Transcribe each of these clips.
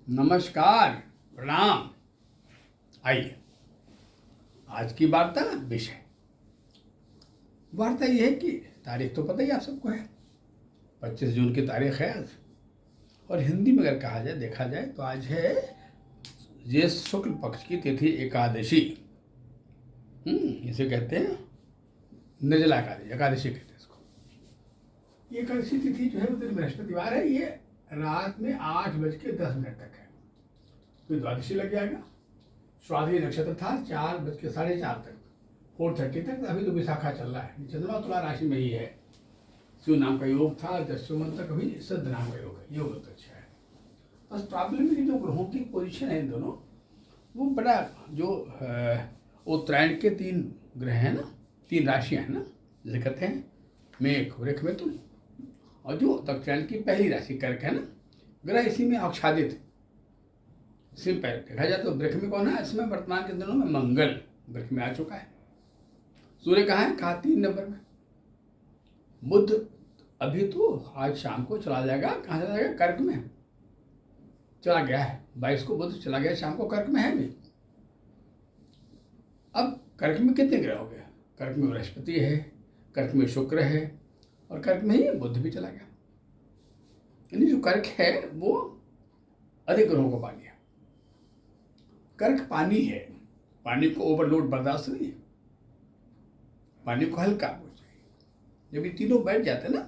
नमस्कार, प्रणाम। आइए, आज की वार्ता विषय वार्ता यह है कि तारीख तो पता ही आप सबको है, 25 जून की तारीख है आज। और हिंदी में अगर कहा जाए, देखा जाए तो आज है ज्येष्ठ शुक्ल पक्ष की तिथि एकादशी। इसे कहते हैं निर्जला एकादशी, एकादशी कहते हैं इसको। ये एकादशी तिथि जो है वो दिन बृहस्पतिवार है। ये रात में 8:10 तक है, फिर द्वादशी लग जाएगा। स्वाति नक्षत्र था 4:4:30 तक, 4:30 तक। अभी तो विशाखा चल रहा है, चंद्रमा तुला राशि में ही है। शिव नाम का योग था, दस्युमन तक अभी सिद्ध नाम का योग है। योग तो अच्छा है, बस प्रॉब्लम है जो ग्रहों की पोजीशन है इन दोनों, वो बड़ा जो उत्तरायण के 3 ग्रह हैं ना, 3 राशियाँ हैं ना, जैसे कहते हैं मेघ, वृष, मिथुन, और जो दक्षिणायन की पहली राशि कर्क है ना, ग्रह इसी में आच्छादित। सिंपल देखा जाए तो वृष में कौन है इसमें वर्तमान के दिनों में? मंगल वृष में आ चुका है। सूर्य कहाँ है? कहा 3 नंबर में। बुध अभी तो आज शाम को चला जाएगा। कहाँ चला जाएगा? कर्क में चला गया है। 22 को बुध चला गया, शाम को कर्क में है भी। अब कर्क में कितने ग्रह हो गए? कर्क में बृहस्पति है, कर्क में शुक्र है, और कर्क में ही बुध भी चला गया। यानी जो कर्क है वो अधिक ग्रहों को पा लिया। कर्क पानी है, पानी को ओवरलोड बर्दाश्त नहीं है, पानी को हल्का हो चाहिए। जब ये तीनों बैठ जाते हैं ना,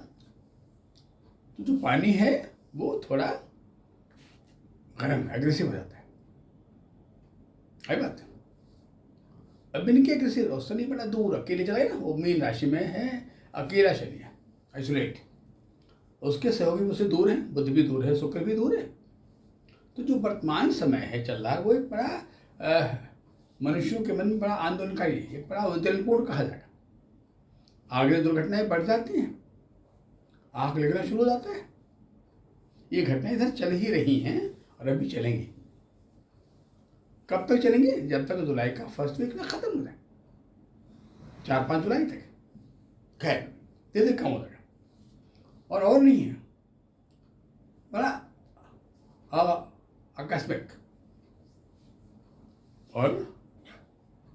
तो जो पानी है वो थोड़ा गर्म, एग्रेसिव हो जाता है। आई बात है। अब इनकी एग्रेसिव उससे नहीं, बड़ा दूर अकेले चला ना, वो मीन राशि में है, अकेला शनि है, आइसोलेट। उसके सहयोगी उससे दूर है, बुध भी दूर है, शुक्र भी दूर है। तो जो वर्तमान समय है चल रहा है वो एक बड़ा मनुष्यों के मन में बड़ा आंदोलनकारी, एक बड़ा उद्वेलपूर्ण कहा जाएगा। आगे दुर्घटनाएं बढ़ जाती हैं, आग लगना शुरू हो जाता है। ये घटनाएं इधर चल ही रही हैं और अभी चलेंगी। कब तक चलेंगे? जब तक जुलाई का फर्स्ट वीक में खत्म हो जाए, 4-5 जुलाई तक। खैर धीरे कम हो जाएगा, और नहीं है, बड़ा आकस्मिक और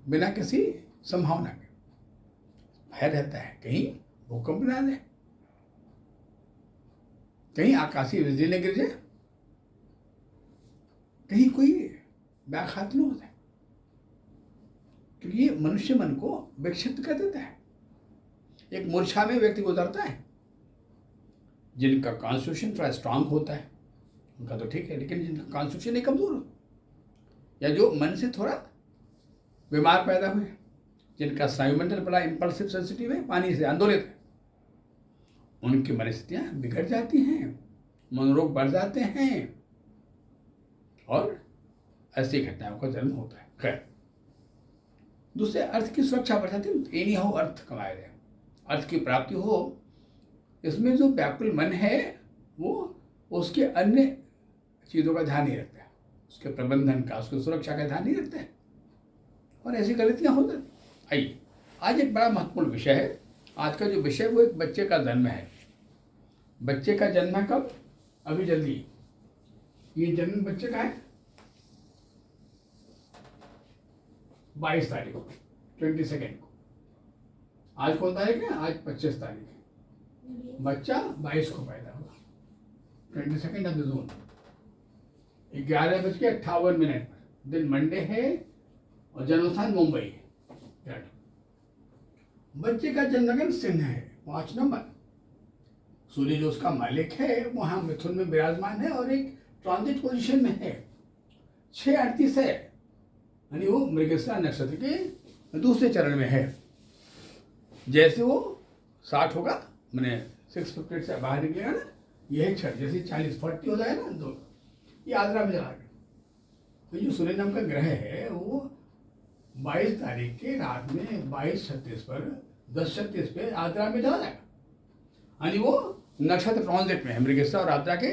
बिना किसी संभावना के भय रहता है। कहीं भूकंप ना आ जाए, कहीं आकाशीय बिजली न गिर जाए, कहीं कोई व्याघात न हो जाए, क्योंकि ये मनुष्य मन को विक्षिप्त कर देता है। एक मूर्छा में व्यक्ति गुजरता है। जिनका कॉन्स्टिट्यूशन थोड़ा स्ट्रांग होता है उनका तो ठीक है, लेकिन जिनका कॉन्स्टिट्यूशन एक कमजोर हो, या जो मन से थोड़ा बीमार पैदा हुए, जिनका स्नायुमंडल बड़ा इंपल्सिव सेंसिटिव है, पानी से आंदोलित है, उनकी परिस्थितियां बिगड़ जाती हैं, मनोरोग बढ़ जाते हैं, और ऐसी घटनाओं का जन्म होता है। खैर, दूसरे अर्थ की सुरक्षा बढ़ जाती है। एनी हाउ अर्थ कमाए रहे, अर्थ की प्राप्ति हो, इसमें जो व्याकुल मन है वो उसके अन्य चीज़ों का ध्यान नहीं रखता है, उसके प्रबंधन का, उसकी सुरक्षा का ध्यान नहीं रखता है, और ऐसी गलतियां हो जाती। आइए, आज एक बड़ा महत्वपूर्ण विषय है। आज का जो विषय वो एक बच्चे का जन्म है। बच्चे का जन्म है कब? अभी जल्दी। ये जन्म बच्चे का है 22 तारीख को, 22 को। आज कौन तारीख है? आज 25 तारीख है। बच्चा 22 को पैदा हुआ, 22 ऑफ जून, 11:58 पर। दिन मंडे है और जन्मस्थान मुंबई है। बच्चे का जन्मगन सिंह है, 5 नंबर। सूर्य जो उसका मालिक है वहाँ मिथुन में विराजमान है और एक ट्रांजिट पोजीशन में है। 6:38 है, यानी वो मृगशिरा नक्षत्र के दूसरे चरण में है। जैसे वो 60 होगा, मैंने 658 से बाहर निकलेगा ना, यही क्षण जैसे 40-40 हो जाए ना, तो ये आद्रा में चला गया। तो जो सूर्य नाम का ग्रह है वो 22 तारीख के रात में 22:36 पर 10:36 पे आद्रा में चला जाएगा। यानी वो नक्षत्र ट्रांजिट में है, मृगशिरा और आद्रा के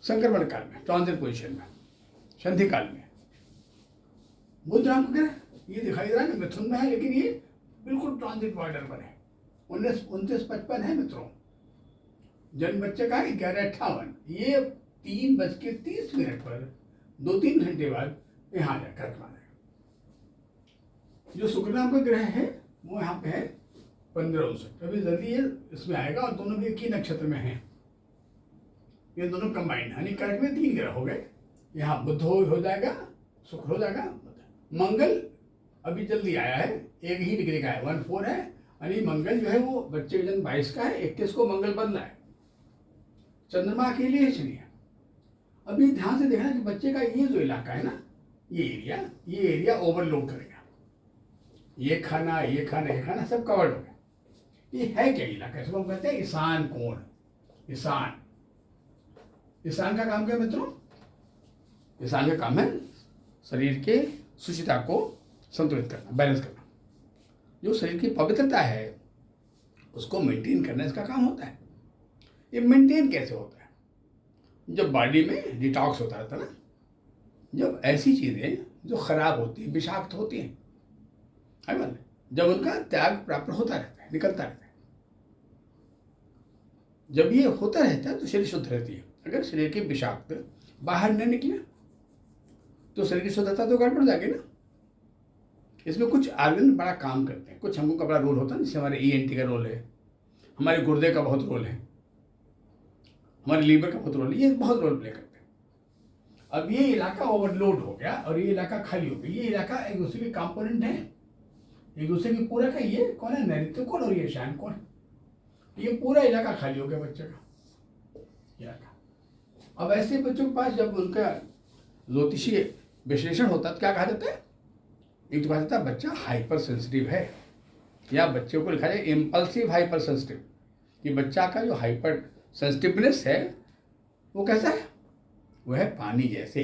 संक्रमण काल में, ट्रांजिट पोजीशन में, संधि काल में। बुध नाम का ग्रह ये दिखाई दे रहा है ना, मिथुन में है, लेकिन ये बिल्कुल ट्रांजिट बॉर्डर पर है। 19-29-55 है मित्रों। जन्म बच्चे का 11:58, ये 3:30 पर 2-3 घंटे बाद यहाँ जाकर खत्म आ जाएगा। जो शुक्र नाम का ग्रह है वो यहाँ पे है 15-59, अभी जल्दी ये इसमें आएगा और दोनों भी एक ही नक्षत्र में हैं। ये दोनों कंबाइंड यानी कर्क में 3 ग्रह हो गए। यहाँ बुध हो जाएगा, शुक्र हो जाएगा, मंगल अभी जल्दी आया है, 1 ही डिग्री का है, 14 है, यानी मंगल जो है वो बच्चे का जन्म 22 का है, 21 को मंगल बदला है। चंद्रमा अकेले ही शनि है। अभी ध्यान से देखना कि बच्चे का ये जो इलाका है ना, ये एरिया ओवरलोड करेगा। ये खाना सब कवर्ड हो गया। ये है क्या इलाका? इसको हम कहते हैं ईशान कोण। ईशान का काम क्या है मित्रों? ईशान का काम है शरीर के सुचिता को संतुलित करना, बैलेंस करना। जो शरीर की पवित्रता है उसको मेंटेन करना इसका काम होता है। ये मेंटेन कैसे होता है? जब बॉडी में डिटॉक्स होता रहता है ना, जब ऐसी चीज़ें जो खराब होती हैं, विषाक्त होती हैं, है ना, जब उनका त्याग प्राप्त होता रहता है, निकलता रहता है, जब ये होता रहता है तो शरीर शुद्ध रहती है। अगर शरीर की विषाक्त बाहर न निकले तो शरीर की शुद्धता तो गड़बड़ जाएगी ना। इसमें कुछ आर्गन बड़ा काम करते हैं, कुछ हमको का बड़ा रोल होता है। जैसे हमारे ENT का रोल है, हमारे गुर्दे का बहुत रोल है, हमारे लीवर का बहुत रोल है, ये बहुत रोल प्ले करते हैं। अब ये इलाका ओवरलोड हो गया और ये इलाका खाली हो गया। ये इलाका एक दूसरे के कंपोनेंट है, एक दूसरे की पूरा का। ये कौन है? नैऋत्य कोण और ये ईशान कोण। ये पूरा इलाका खाली हो गया बच्चे का इलाका। अब ऐसे बच्चों के पास जब उनका ज्योतिषीय विश्लेषण होता है तो क्या कहा जाता है? एक तो कहा जाता है बच्चा हाइपर सेंसिटिव है, या बच्चों को लिखा जाए इम्पल्सिव हाइपर सेंसिटिव, कि बच्चा का जो हाइपर सेंसिटिवनेस है वो कैसा है? वो है पानी जैसे,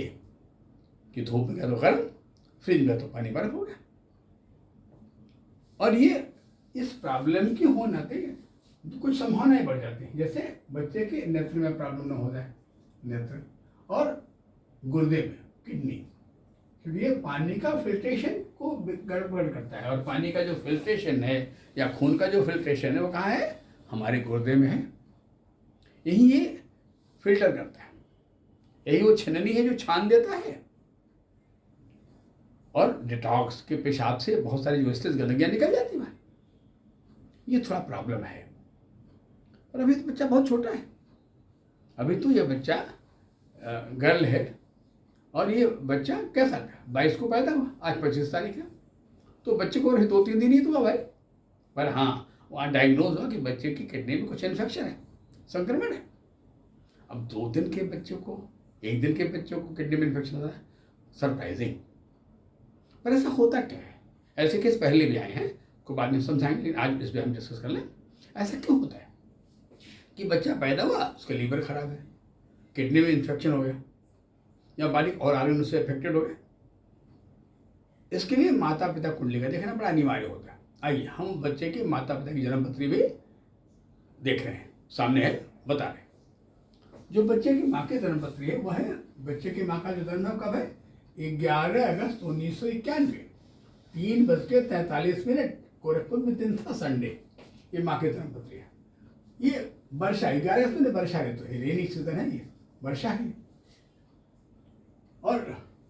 कि धूप में गया तो गर्म, फ्रिज में तो पानी बर्फ हो गया। और ये इस प्रॉब्लम की हो नाते कुछ संभावनाएं बढ़ जाती हैं। जैसे बच्चे के नेत्र में प्रॉब्लम ना हो जाए, नेत्र और गुर्दे में, किडनी, क्योंकि ये पानी का फिल्ट्रेशन को गड़बड़ करता है। और पानी का जो फिल्ट्रेशन है या खून का जो फिल्ट्रेशन है वो कहाँ है? हमारे गुर्दे में है। यही ये फिल्टर करता है, यही वो छननी है जो छान देता है। और डिटॉक्स के पेशाब से बहुत सारी वेस्टेज गंदगियाँ निकल जाती है। ये थोड़ा प्रॉब्लम है। और अभी तो बच्चा बहुत छोटा है, अभी तो ये बच्चा गर्ल है और ये बच्चा कैसा था? 22 को पैदा हुआ, आज 25 तारीख है, तो बच्चे को 2-3 दिन ही तो हुआ भाई। पर हाँ, वहाँ डायग्नोज हुआ कि बच्चे की किडनी में कुछ इन्फेक्शन है, संक्रमण है। अब 2 दिन के बच्चों को, 1 दिन के बच्चों को किडनी में इन्फेक्शन होता है, सरप्राइजिंग। पर ऐसा होता क्या है? ऐसे केस पहले भी आए हैं, को बाद में समझाएंगे, लेकिन आज इस पर हम डिस्कस कर लें। ऐसा क्यों होता है कि बच्चा पैदा हुआ, उसका लीवर खराब है, किडनी में इन्फेक्शन हो गया, या बॉडी और आर्गन उससे अफेक्टेड हो गए? इसके लिए माता पिता कुंडली का देखना बड़ा अनिवार्य होता है। आइए हम बच्चे के माता पिता की जन्म पत्री भी देख रहे हैं, सामने है, बता रहे हैं। जो बच्चे की माँ की जन्म पत्री है वह है, बच्चे की माँ का जो जन्म कब है? 11 अगस्त 1991, 3:43 गोरखपुर में दिन था, संडे। ये माँ की जन्म पत्री है। ये वर्षा 11 अगस्त में वर्षा ऋतु है, रेनी सीजन है, ये वर्षा है। और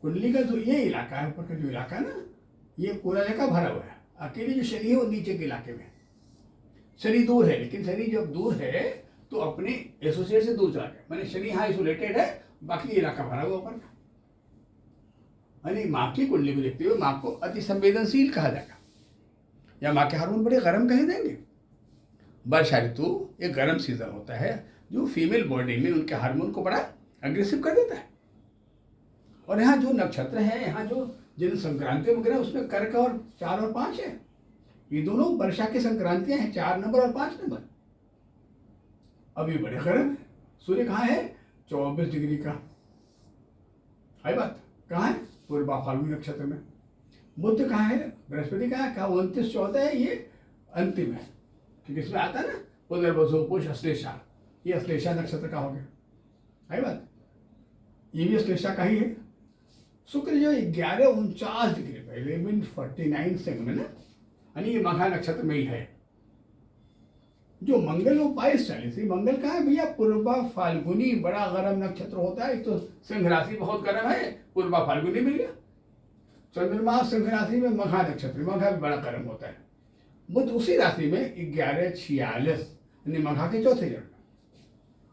कुंडली का जो ये इलाका है, ऊपर का जो इलाका है ना, ये पूरा जगह भरा हुआ है। अकेले जो शनि है वो नीचे के इलाके में, शनि दूर है, लेकिन शनि जब दूर है तो अपने एसोसिएट से दूर चला गया, मैंने शनि यहाँ आइसोलेटेड है, बाकी इलाका भरा हुआ ऊपर का। यानी माँ की कुंडली को देखते हुए माँ को अति संवेदनशील कहा जाएगा, या माँ के हार्मोन बड़े गर्म कह देंगे। वर्षा ऋतु एक गर्म सीजन होता है जो फीमेल बॉडी में उनके हार्मोन को बड़ा अग्रेसिव कर देता है। और यहाँ जो नक्षत्र है, यहाँ जो जिन संक्रांति वगैरह, उसमें कर्क और 4 और 5 है। ये दोनों वर्षा की संक्रांतियां हैं, 4 नंबर और 5 नंबर। अभी बड़े गर्म है। सूर्य कहाँ है? 24 डिग्री का है बात, कहाँ है? पूर्वा फाल्गुनी नक्षत्र में। बुध कहाँ है? बृहस्पति कहाँ है? 29-14 है, ये अंतिम है, क्योंकि इसमें आता है ना पुनर्वसु, पुष, अश्लेषा। ये अश्लेषा नक्षत्र का हो गया, है बात, ये भी अश्लेषा का ही है। शुक्र जो 11:49 डिग्री पर 11:49 सेकंड में ना, यानी ये मघा नक्षत्र में ही है। जो मंगल वो 22-40, मंगल कहाँ है भैया? पूर्वा फाल्गुनी बड़ा गर्म नक्षत्र होता है। एक तो सिंह राशि बहुत गर्म है, पूर्वा फाल्गुनी मिल गया। चंद्रमा सिंह राशि में मघा नक्षत्र, मघा भी बड़ा गर्म होता है। बुध उसी राशि में 11:46 यानी मघा के चौथे चरण में।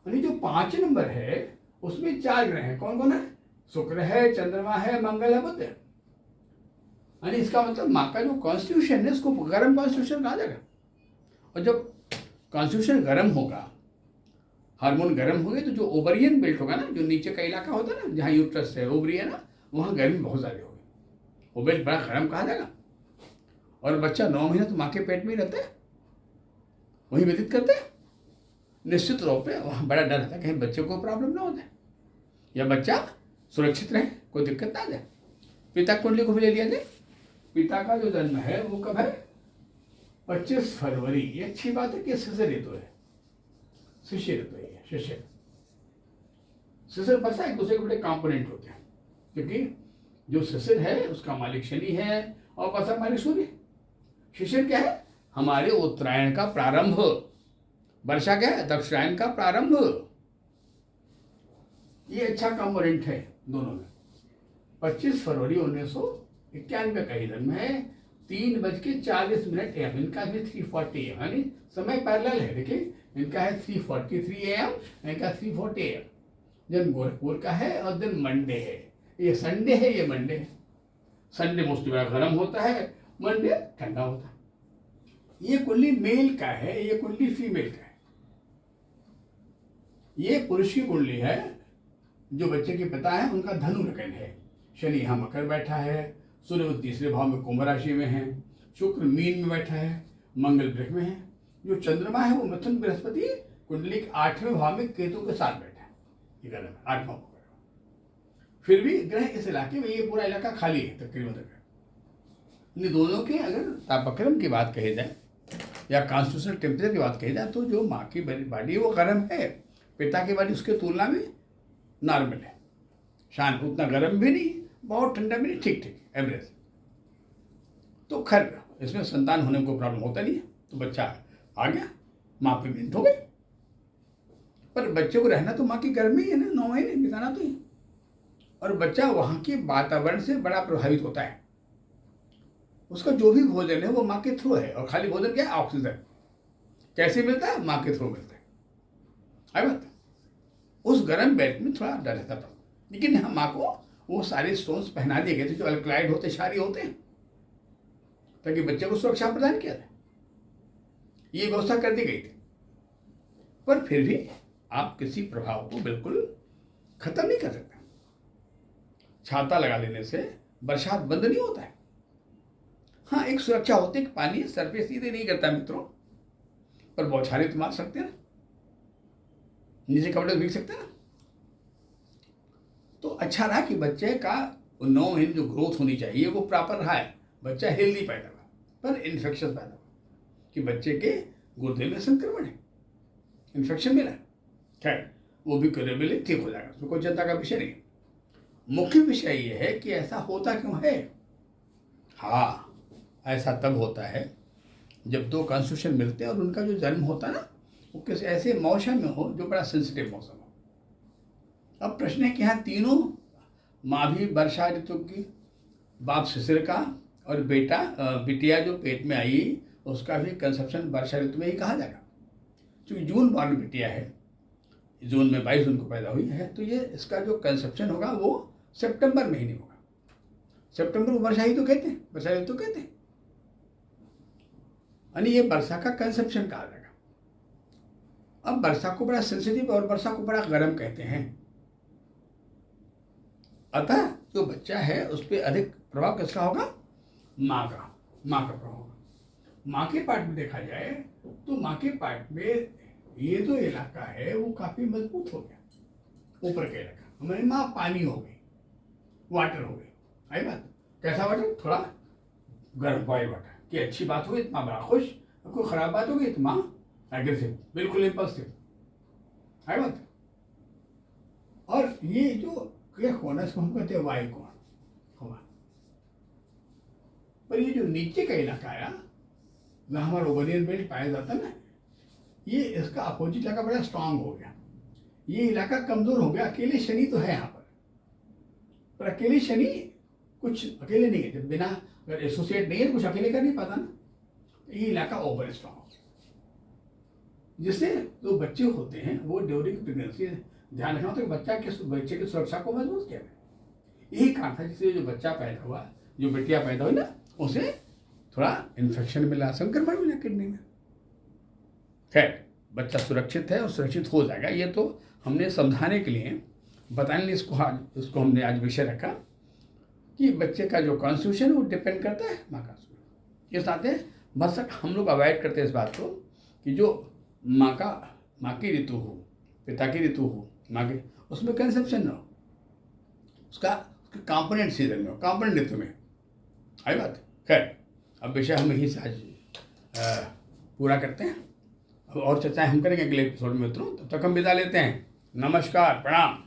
यानी जो 5 नंबर है उसमें 4 ग्रह हैं। कौन कौन है? शुक्र है, चंद्रमा है, मंगल है, बुध है। यानी इसका मतलब माँ का जो कॉन्स्टिट्यूशन है उसको गर्म कॉन्स्टिट्यूशन कहा जाएगा। और जब कॉन्स्टिट्यूशन गर्म होगा, हार्मोन गर्म होंगे, तो जो ओवरियन बेल्ट होगा ना, जो नीचे का इलाका होता है ना, जहाँ यूट्रस है, ओवरी है ना, वहाँ गर्मी बहुत ज़्यादा होगी, वो बेल्ट बड़ा गर्म कहा जाएगा। और बच्चा 9 महीने तो माँ के पेट में ही रहता है, वही व्यतीत करते हैं। निश्चित रूप पे वहाँ बड़ा डर रहता है कहीं बच्चे को प्रॉब्लम ना हो जाए या बच्चा सुरक्षित रहे, कोई दिक्कत ना आ जाए। पिता कुंडली को भी ले लिया जाए। पिता का जो जन्म है वो कब है? 25 फरवरी। ये अच्छी बात है कि शिशिर ऋतु है, शिशिर ऋतु है, शिशिर। शिशिर बसा एक दूसरे के बड़े कंपोनेंट होते हैं, क्योंकि जो शिशिर है उसका मालिक शनि है और बसा मालिक सूर्य। शिशिर क्या है? हमारे उत्तरायण का प्रारंभ। वर्षा क्या है? दक्षिणायन का प्रारंभ। ये अच्छा कंपोनेंट है दोनों में। 25 फरवरी 1991 का ही जन्म है। 3:40 AM, इनका भी 3:40 AM, यानी समय पैरेलल है। देखिए इनका है 3:43 AM, इनका 3:40 AM। जन्म गोरखपुर का है और दिन मंडे है। ये संडे है, ये मंडे है। संडे मोस्टली बड़ा गर्म होता है, मंडे ठंडा होता है। ये कुंडली मेल का है, ये कुंडली फीमेल का है। ये पुरुष की कुंडली है। जो बच्चे के पिता है उनका धनु लग्न है। शनि यहाँ मकर बैठा है, सूर्य तीसरे भाव में कुंभ राशि में है, शुक्र मीन में बैठा है, मंगल वृष में है। जो चंद्रमा है वो मिथुन बृहस्पति कुंडली के 8वें भाव में केतु के साथ बैठा है। ये गलत है, 8वां भाव। फिर भी ग्रह इस इलाके में, ये पूरा इलाका खाली है तकरीबन। इन दोनों के अगर तापक्रम की बात कही जाए या कॉन्स्टिट्यूशनल टेम्परेचर की बात कही जाए तो जो माँ की बॉडी है वो गर्म है, पिता की बॉडी उसके तुलना में नॉर्मल है, शांत, उतना गर्म भी नहीं, बहुत ठंडा भी नहीं, ठीक ठीक एवरेज। तो खैर इसमें संतान होने को प्रॉब्लम होता नहीं है। तो बच्चा आ गया, माँ प्रेग्नेंट हो गई, पर बच्चे को रहना तो माँ की गर्म में ही है ना, 9 महीने बिताना तो ही। और बच्चा वहाँ के वातावरण से बड़ा प्रभावित होता है। उसका जो भी भोजन है वो माँ के थ्रू है। और खाली भोजन क्या है? ऑक्सीजन। कैसे मिलता है? माँ के थ्रू मिलता है। आई बात। उस गर्म बेल्ट में थोड़ा डर रहता था, लेकिन यहाँ माँ को वो सारे स्टोन्स पहना दिए गए थे जो अल्कलाइड होते, क्षारीय होते हैं, ताकि बच्चे को सुरक्षा प्रदान किया जाए। ये व्यवस्था कर दी गई थी। पर फिर भी आप किसी प्रभाव को बिल्कुल खत्म नहीं कर सकते। छाता लगा लेने से बरसात बंद नहीं होता है। हाँ, एक सुरक्षा होती है कि पानी सर पे सीधे नहीं करता मित्रों, पर बौछारें तो मार सकते हैं ना, नीचे कपड़े भीग सकते हैं ना। तो अच्छा रहा कि बच्चे का 9 महीने जो ग्रोथ होनी चाहिए वो प्रॉपर रहा है। बच्चा हेल्दी पैदा हुआ, पर इन्फेक्शन पैदा हुआ कि बच्चे के गुर्दे में संक्रमण है, इन्फेक्शन मिला। खैर वो भी करेबली ठीक हो जाएगा, उसमें कोई चिंता का विषय नहीं। मुख्य विषय ये है कि ऐसा होता क्यों है। हाँ, ऐसा तब होता है जब 2 कॉन्स्टिट्यूशन मिलते हैं और उनका जो जन्म होता है ना वो किसी ऐसे मौसम में हो जो बड़ा सेंसिटिव मौसम हो। अब प्रश्न है कि यहाँ तीनों, माँ भी वर्षा ऋतु की, बाप शिशिर का, और बेटा बिटिया जो पेट में आई उसका भी कंसेप्शन वर्षा ऋतु में ही कहा जाएगा। क्योंकि जून बॉर्न बिटिया है, जून में 22 जून को पैदा हुई है, तो ये इसका जो कंसेप्शन होगा वो सितंबर महीने होगा। सितंबर को वर्षा ही तो कहते हैं, वर्षा ऋतु कहते हैं। यानी ये वर्षा का कंसेप्शन कहा जाएगा। अब वर्षा को बड़ा सेंसिटिव और वर्षा को बड़ा गर्म कहते हैं। अतः जो बच्चा है उस पर अधिक प्रभाव किसका होगा? माँ का प्रभाव होगा। माँ के पार्ट में देखा जाए तो माँ के पार्ट में ये जो इलाका है वो काफी मजबूत हो गया। ऊपर का इलाका हमारी माँ पानी हो गई, वाटर हो गई। आई बात। कैसा वाटर? थोड़ा गर्म बॉयल वाटर की अच्छी बात हुई तो माँ बड़ा खुश, कोई खराब बात हो गई तो माँ एग्रेसिव, बिल्कुल इम्पल्सिव। आई बात। और ये जो यह कोण है इसको हम कहते हैं वायु कोण हवा। पर ये जो नीचे का इलाका आया जहाँ हमारा ओवरियन बेल्ट पाया जाता है ना, ये इसका अपोजिट इलाका बड़ा स्ट्रांग हो गया, ये इलाका कमज़ोर हो गया। अकेले शनि तो है यहाँ पर अकेले शनि कुछ अकेले नहीं है, जब बिना अगर एसोसिएट नहीं है तो कुछ अकेले कर नहीं पाता ना। ये इलाका ओवर स्ट्रांग हो गया, जिससे जो बच्चे होते हैं वो ड्यूरिंग प्रेगनेंसी ध्यान रखना होता है कि बच्चे की सुरक्षा को मजबूत किया जाए। यही कारण था जिससे जो बच्चा पैदा हुआ, जो बेटियां पैदा हुई ना, उसे थोड़ा इन्फेक्शन मिला, संक्रमण मिला किडनी में। खैर, बच्चा सुरक्षित है और सुरक्षित हो जाएगा। ये तो हमने समझाने के लिए, बताने लिए इसको हमने आज विषय रखा कि बच्चे का जो कॉन्स्टिट्यूशन वो डिपेंड करता है माँ का। ये साथ है बस हम लोग अवॉइड करते हैं इस बात को कि जो माँ की ऋतु हो, पिता की ऋतु हो, माँ की, उसमें कंसेप्शन ना हो, उसका कंपोनेंट सीजन में हो, कंपोनेंट ऋतु में। आई बात। खैर, अब विषय हम यहीं से आज पूरा करते हैं। अब और चर्चाएं हम करेंगे अगले एपिसोड में मित्रों। तब तक हम विदा लेते हैं। नमस्कार, प्रणाम।